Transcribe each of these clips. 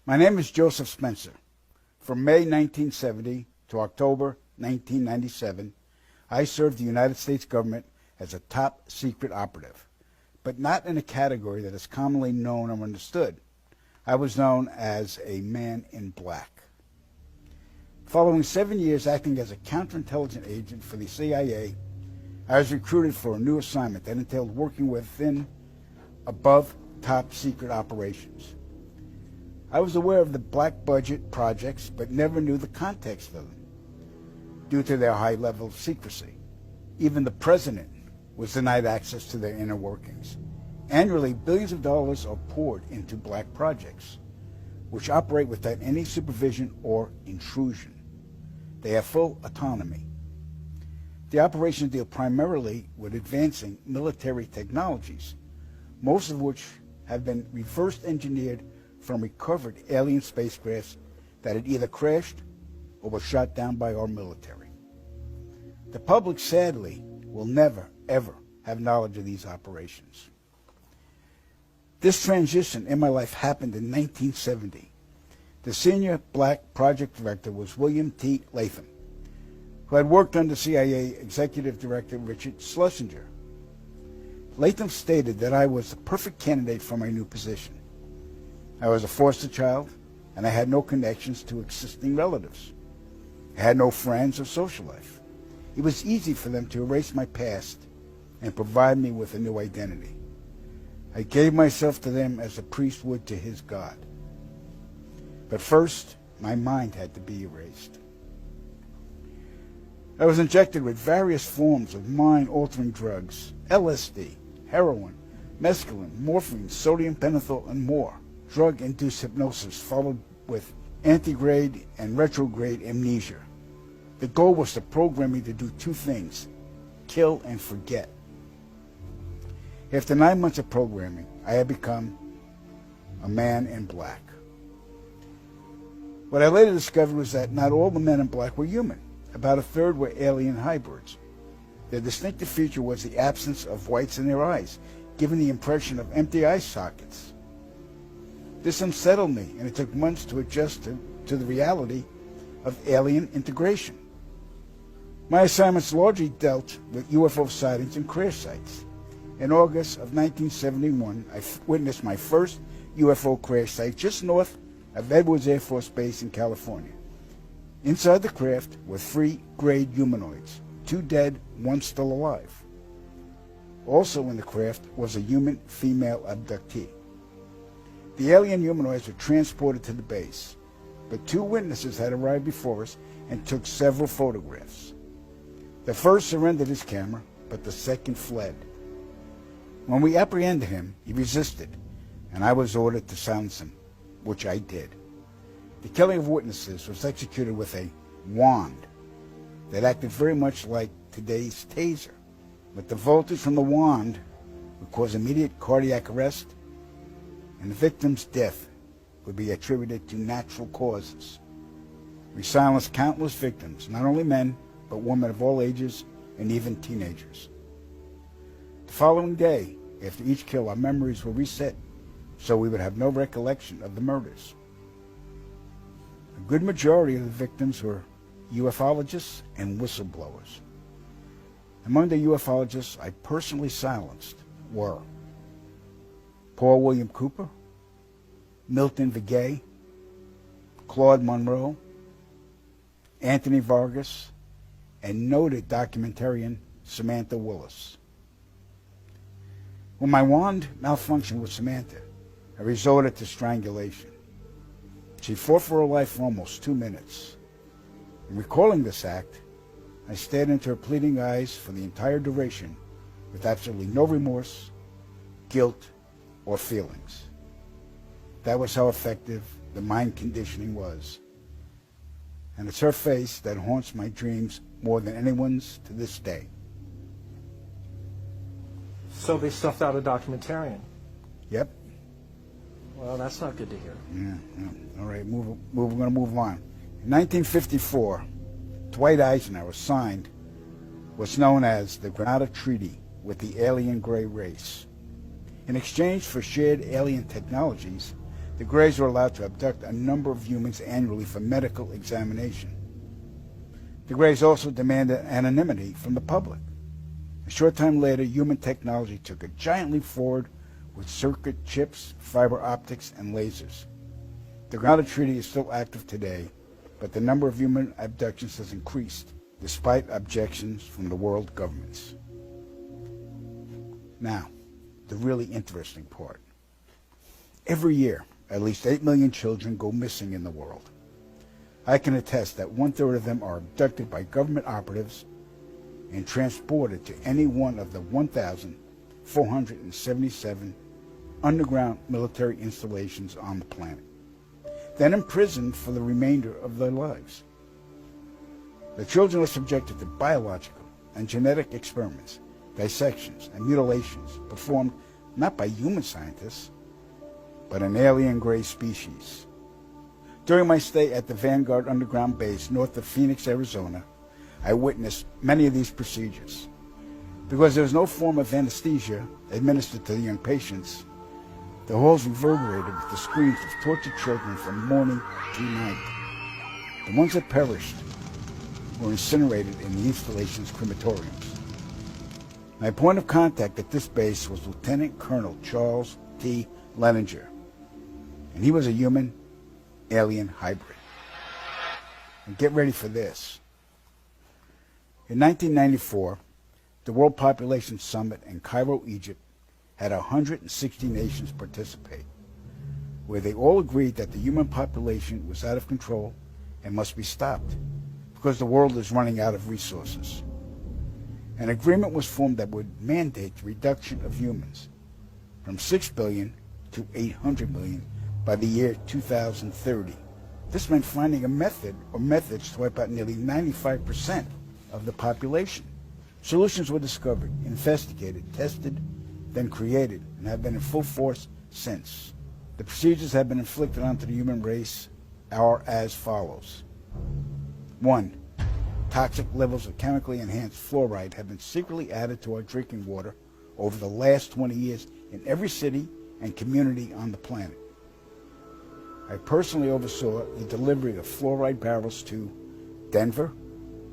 My name is Joseph Spencer. From May 1970 to October 1997, I served the United States government as a top secret operative, but not in a category that is commonly known or understood. I was known as a man in black. Following 7 years acting as a counterintelligence agent for the CIA, I was recruited for a new assignment that entailed working within above top secret operations. I was aware of the black budget projects, but never knew the context of them due to their high level of secrecy. Even the president was denied access to their inner workings. Annually, billions of dollars are poured into black projects, which operate without any supervision or intrusion. They have full autonomy. The operations deal primarily with advancing military technologies, most of which have been reverse engineered from recovered alien spacecrafts that had either crashed or were shot down by our military. The public, sadly, will never, ever have knowledge of these operations. This transition in my life happened in 1970. The senior black project director was William T. Latham, who had worked under CIA Executive Director Richard Schlesinger. Latham stated that I was the perfect candidate for my new position. I was a foster child, and I had no connections to existing relatives. I had no friends or social life. It was easy for them to erase my past and provide me with a new identity. I gave myself to them as a priest would to his God. But first, my mind had to be erased. I was injected with various forms of mind-altering drugs, LSD, heroin, mescaline, morphine, sodium pentothal, and more. Drug-induced hypnosis followed with antegrade and retrograde amnesia. The goal was to program me to do two things: kill and forget. After 9 months of programming, I had become a man in black. What I later discovered was that not all the men in black were human. About a third were alien hybrids. Their distinctive feature was the absence of whites in their eyes, giving the impression of empty eye sockets. This unsettled me, and it took months to adjust to the reality of alien integration. My assignments largely dealt with UFO sightings and crash sites. In August of 1971, I witnessed my first UFO crash site just north of Edwards Air Force Base in California. Inside the craft were 3 grayed humanoids, 2 dead, 1 still alive. Also in the craft was a human female abductee. The alien humanoids were transported to the base, but 2 witnesses had arrived before us and took several photographs. The first surrendered his camera, but the second fled. When we apprehended him, he resisted, and I was ordered to silence him, which I did. The killing of witnesses was executed with a wand that acted very much like today's taser, but the voltage from the wand would cause immediate cardiac arrest, and the victim's death would be attributed to natural causes. We silenced countless victims, not only men, but women of all ages and even teenagers. The following day, after each kill, our memories were reset, so we would have no recollection of the murders. A good majority of the victims were ufologists and whistleblowers. Among the ufologists I personally silenced were Paul William Cooper, Milton Vigay, Claude Monroe, Anthony Vargas, and noted documentarian Samantha Willis. When my wand malfunctioned with Samantha, I resorted to strangulation. She fought for her life for almost 2 minutes. In recalling this act, I stared into her pleading eyes for the entire duration with absolutely no remorse, guilt, or feelings. That was how effective the mind conditioning was. And it's her face that haunts my dreams more than anyone's to this day. So they stuffed out a documentarian. Yep. Well, that's not good to hear. Yeah. All right, we're going to move on. In 1954, Dwight Eisenhower signed what's known as the Granada Treaty with the alien gray race. In exchange for shared alien technologies, the Greys were allowed to abduct a number of humans annually for medical examination. The Greys also demanded anonymity from the public. A short time later, human technology took a giant leap forward with circuit chips, fiber optics, and lasers. The grounded treaty is still active today, but the number of human abductions has increased, despite objections from the world governments. Now, the really interesting part. Every year, at least 8 million children go missing in the world. I can attest that 1/3 of them are abducted by government operatives and transported to any one of the 1,477 underground military installations on the planet, then imprisoned for the remainder of their lives. The children are subjected to biological and genetic experiments, dissections, and mutilations performed not by human scientists, but an alien gray species. During my stay at the Vanguard Underground Base north of Phoenix, Arizona, I witnessed many of these procedures. Because there was no form of anesthesia administered to the young patients, the halls reverberated with the screams of tortured children from morning to night. The ones that perished were incinerated in the installation's crematoriums. My point of contact at this base was Lieutenant Colonel Charles T. Leninger, and he was a human-alien hybrid. And get ready for this. In 1994, the World Population Summit in Cairo, Egypt, had 160 nations participate, where they all agreed that the human population was out of control and must be stopped because the world is running out of resources. An agreement was formed that would mandate the reduction of humans from 6 billion to 800 million by the year 2030. This meant finding a method or methods to wipe out nearly 95% of the population. Solutions were discovered, investigated, tested, then created, and have been in full force since. The procedures have been inflicted onto the human race are as follows. 1. Toxic levels of chemically enhanced fluoride have been secretly added to our drinking water over the last 20 years in every city and community on the planet. I personally oversaw the delivery of fluoride barrels to Denver,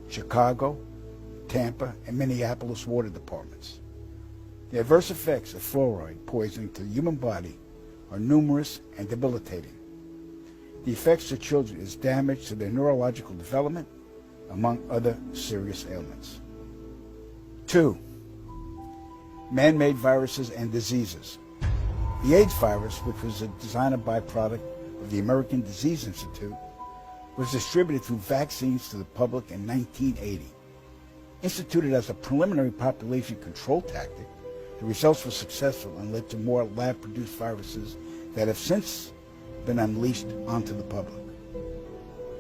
Chicago, Tampa, and Minneapolis water departments. The adverse effects of fluoride poisoning to the human body are numerous and debilitating. The effects to children is damage to their neurological development, among other serious ailments. 2. Man-made viruses and diseases. The AIDS virus, which was a designer byproduct of the American Disease Institute, was distributed through vaccines to the public in 1980. Instituted as a preliminary population control tactic, the results were successful and led to more lab-produced viruses that have since been unleashed onto the public.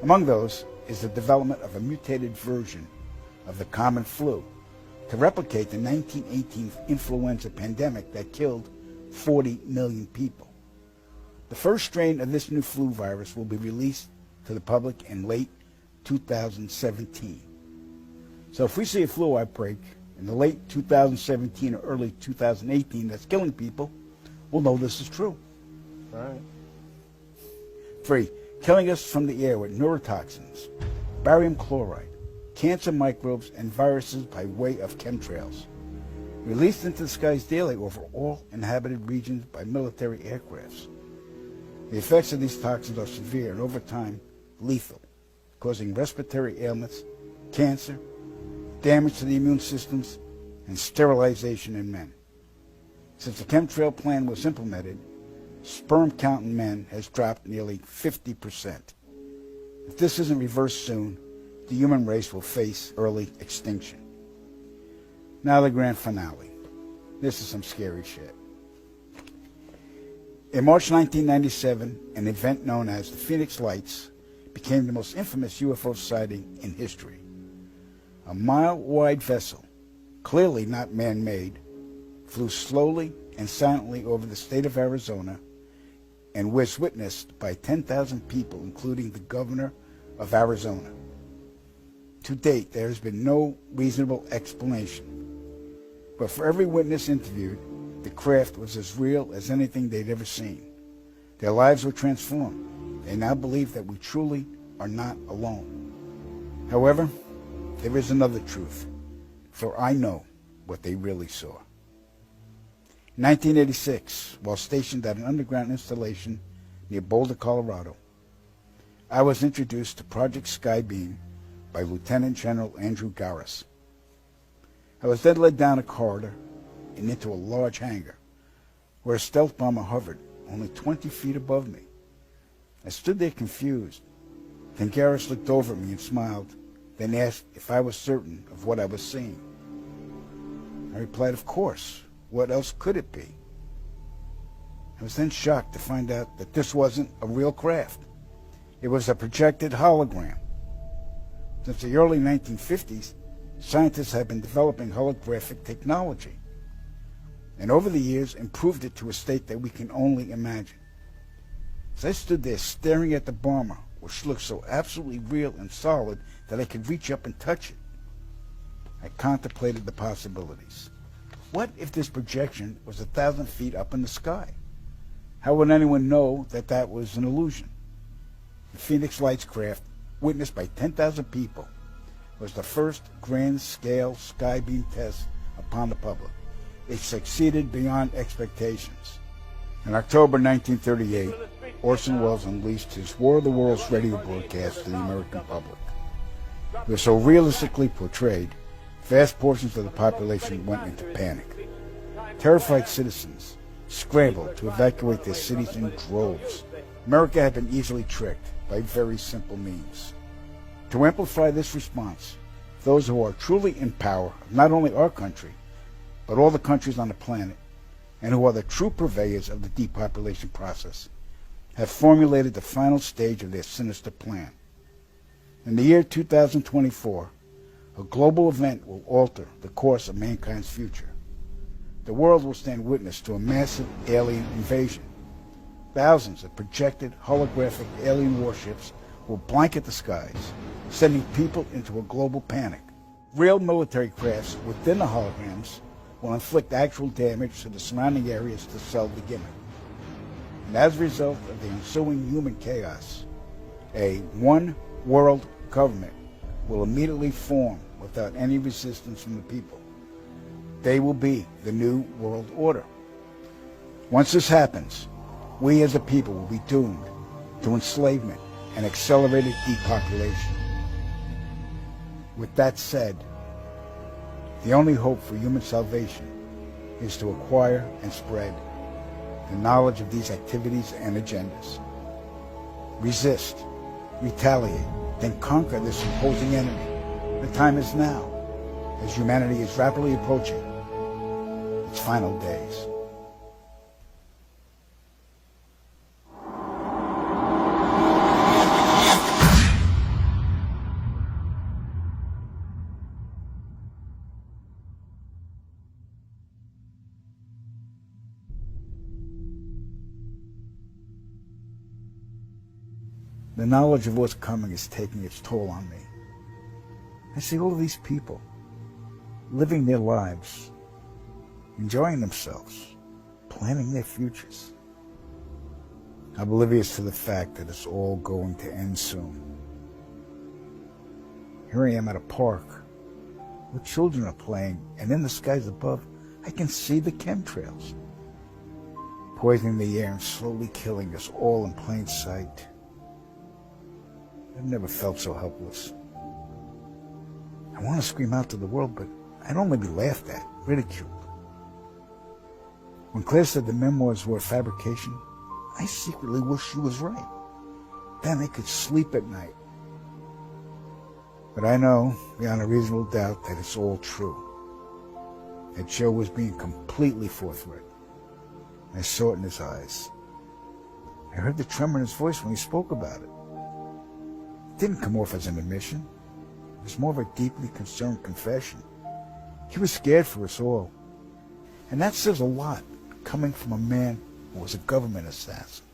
Among those is the development of a mutated version of the common flu to replicate the 1918 influenza pandemic that killed 40 million people. The first strain of this new flu virus will be released to the public in late 2017. So if we see a flu outbreak in the late 2017 or early 2018 that's killing people, we'll know this is true. Right. 3. Killing us from the air with neurotoxins, barium chloride, cancer microbes, and viruses by way of chemtrails, released into the skies daily over all inhabited regions by military aircrafts. The effects of these toxins are severe and over time lethal, causing respiratory ailments, cancer, damage to the immune systems, and sterilization in men. Since the chemtrail plan was implemented, sperm count in men has dropped nearly 50%. If this isn't reversed soon, the human race will face early extinction. Now the grand finale. This is some scary shit. In March 1997, an event known as the Phoenix Lights became the most infamous UFO sighting in history. A mile-wide vessel, clearly not man-made, flew slowly and silently over the state of Arizona and was witnessed by 10,000 people, including the governor of Arizona. To date, there has been no reasonable explanation. But for every witness interviewed, the craft was as real as anything they'd ever seen. Their lives were transformed. They now believe that we truly are not alone. However, there is another truth, for I know what they really saw. In 1986, while stationed at an underground installation near Boulder, Colorado, I was introduced to Project Skybeam by Lieutenant General Andrew Garris. I was then led down a corridor and into a large hangar, where a stealth bomber hovered only 20 feet above me. I stood there confused. Then Garris looked over at me and smiled, then asked if I was certain of what I was seeing. I replied, of course. What else could it be? I was then shocked to find out that this wasn't a real craft. It was a projected hologram. Since the early 1950s, scientists have been developing holographic technology, and over the years improved it to a state that we can only imagine. As I stood there staring at the bomber, which looked so absolutely real and solid that I could reach up and touch it, I contemplated the possibilities. What if this projection was 1,000 feet up in the sky? How would anyone know that that was an illusion? The Phoenix Lights craft, witnessed by 10,000 people, was the first grand-scale skybeam test upon the public. It succeeded beyond expectations. In October 1938, Orson Welles unleashed his War of the Worlds radio broadcast to the American public. It was so realistically portrayed, vast portions of the population went into panic. Terrified citizens scrambled to evacuate their cities in droves. America had been easily tricked by very simple means. To amplify this response, those who are truly in power of not only our country, but all the countries on the planet, and who are the true purveyors of the depopulation process, have formulated the final stage of their sinister plan. In the year 2024, a global event will alter the course of mankind's future. The world will stand witness to a massive alien invasion. Thousands of projected holographic alien warships will blanket the skies, sending people into a global panic. Real military crafts within the holograms will inflict actual damage to the surrounding areas to sell the gimmick. And as a result of the ensuing human chaos, a one-world government will immediately form without any resistance from the people. They will be the new world order. Once this happens, we as a people will be doomed to enslavement and accelerated depopulation. With that said, the only hope for human salvation is to acquire and spread the knowledge of these activities and agendas. Resist, retaliate, then conquer this imposing enemy. The time is now, as humanity is rapidly approaching its final days. The knowledge of what's coming is taking its toll on me. I see all of these people living their lives, enjoying themselves, planning their futures, oblivious to the fact that it's all going to end soon. Here I am at a park where children are playing, and in the skies above, I can see the chemtrails, poisoning the air and slowly killing us all in plain sight. I've never felt so helpless. I want to scream out to the world, but I'd only be laughed at, ridiculed. When Claire said the memoirs were a fabrication, I secretly wished she was right. Then I could sleep at night. But I know, beyond a reasonable doubt, that it's all true. That Joe was being completely forthright. I saw it in his eyes. I heard the tremor in his voice when he spoke about it. It didn't come off as an admission. It was more of a deeply concerned confession. He was scared for us all. And that says a lot, coming from a man who was a government assassin.